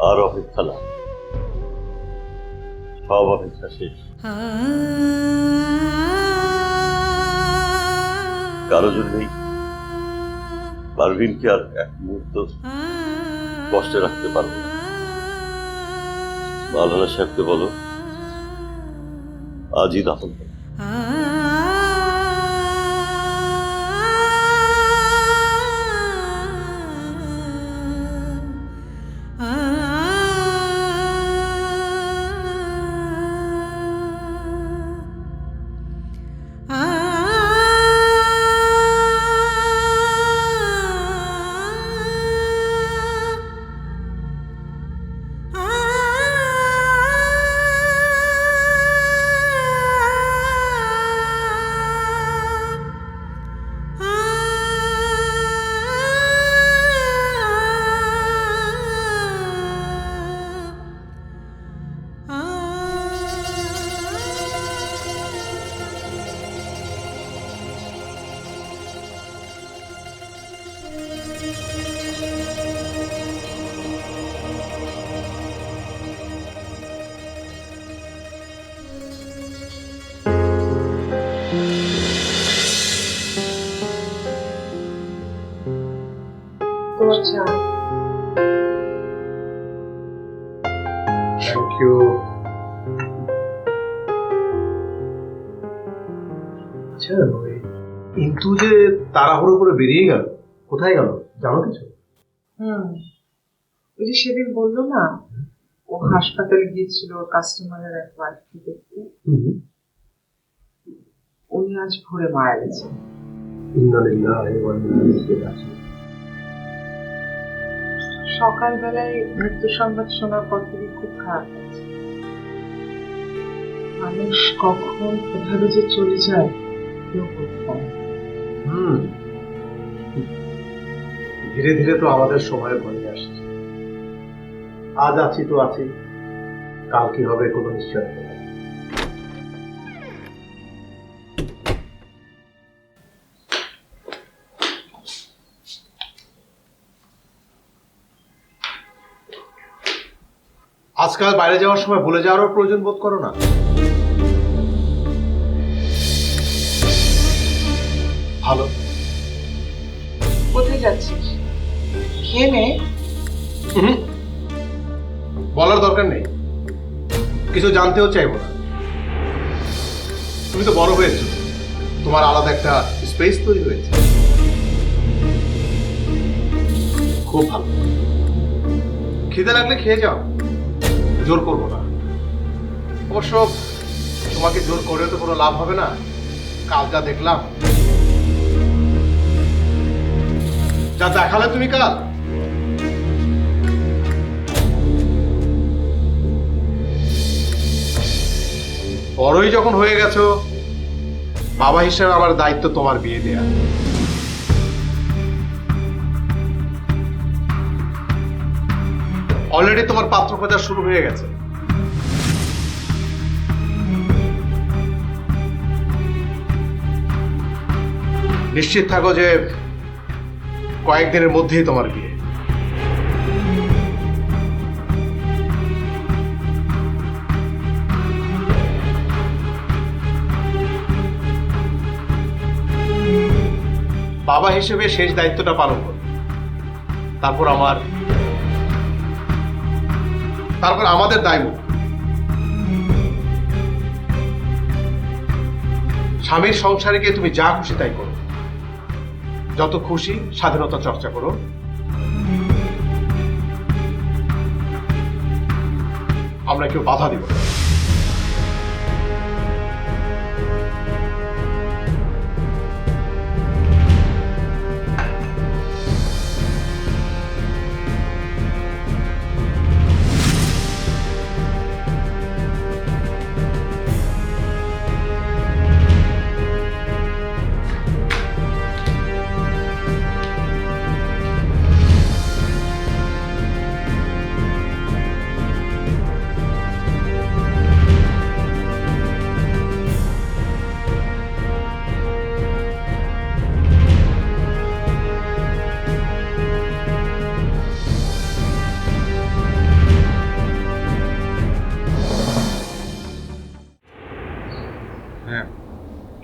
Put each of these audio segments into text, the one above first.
আর অপেক্ষা না, সব অপেক্ষা শেষ। কারো জন্যই পারভিনকে আর এক মুহূর্ত কষ্টে রাখতে পারবো না। মাওলানা সাহেবকে বলো আজই দাফন করো। Thank you. আচ্ছা ওই ইন্তু যে তাড়াহুড়ো করে বেরিয়ে গেল, কোথায় গেল জানো কিছু? ওই যে সেদিন বললো না, ও হাসপাতালে গিয়েছিল কাস্টমারের এক ওয়াইফকে দেখতে। উনি আজ ভোরে মারা গেছেন। সকালবেলায় মৃত্যু সংবাদ শোনার পর থেকে খুব খারাপ লাগছে। মানুষ কখন কোথাও যে চলে যায় কেউ বলতে পারে না। ধীরে ধীরে তো আমাদের সময় ঘনিয়ে আসছে। আজ আছি তো আছি, কাল কি হবে কোনো নিশ্চয়তা নেই। আজকাল বাইরে যাওয়ার সময় ভুলে যাওয়ারও প্রয়োজন বোধ করো না? ভালো। কোথায় যাচ্ছিস? খেয়ে নে। বলার দরকার নেই, কিছু জানতেও চাইবো না। তুমি তো বড় হয়েছো, তোমার আলাদা একটা স্পেস তৈরি হয়েছে। খুব ভালো। খিদে লাগলে খেয়ে যাও, জোর করবো না। অবশ্য তোমাকে জোর করে তো কোনো লাভ হবে না। কাল যা দেখলাম, যা দেখালে তুমি কাল, বড়ই যখন হয়ে গেছো, বাবা হিসেবে আমার দায়িত্ব তোমার বিয়ে দেয়া। অলরেডি তোমার পাত্র খোঁজা শুরু হয়ে গেছে। নিশ্চিত থাকো যে কয়েকদিনের মধ্যেই তোমার বিয়ে। বাবা হিসেবে শেষ দায়িত্বটা পালন করো, তারপর আমাদের দায়িত্ব। স্বামীর সংসারে গিয়ে তুমি যা খুশি তাই করো, যত খুশি স্বাধীনতা চর্চা করো। আমরা কেউ বাধা দিব না।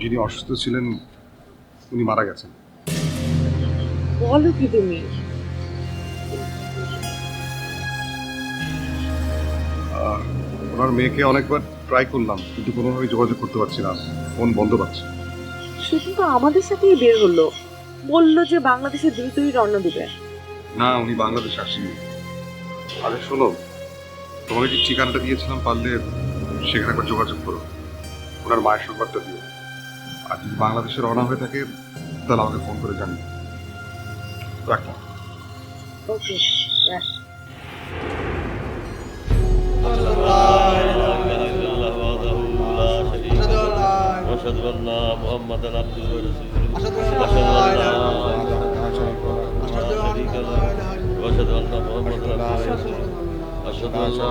যিনি অসুস্থ ছিলেন উনি মারা গেছেন। বলো কি তুমি? ওনার মেয়েকে অনেকবার ট্রাই করলাম, কিন্তু কোনোভাবেই যোগাযোগ করতে পারছি না, ফোন বন্ধ পাচ্ছি। শুধু তো আমাদের সাথেই বের হলো, বললো যে বাংলাদেশে দ্রুতই রওনা দিবে। না, উনি বাংলাদেশে আসেননি। আরে শোনো, তোমাকে যে ঠিকানাটা দিয়েছিলাম, পারলে সেখানে একবার যোগাযোগ করো, ওনার মায়ের সংবাদটা দিও। আর যদি বাংলাদেশে রওনা হয়ে থাকে তাহলে আমাকে ফোন করে জানিও। রাখলাম। ওকে, রাখ। أشهد أن محمدا عبده ورسوله أشهد أن أشهد أن لا إله إلا الله وأشهد أن محمدا عبده ورسوله أشهد أن لا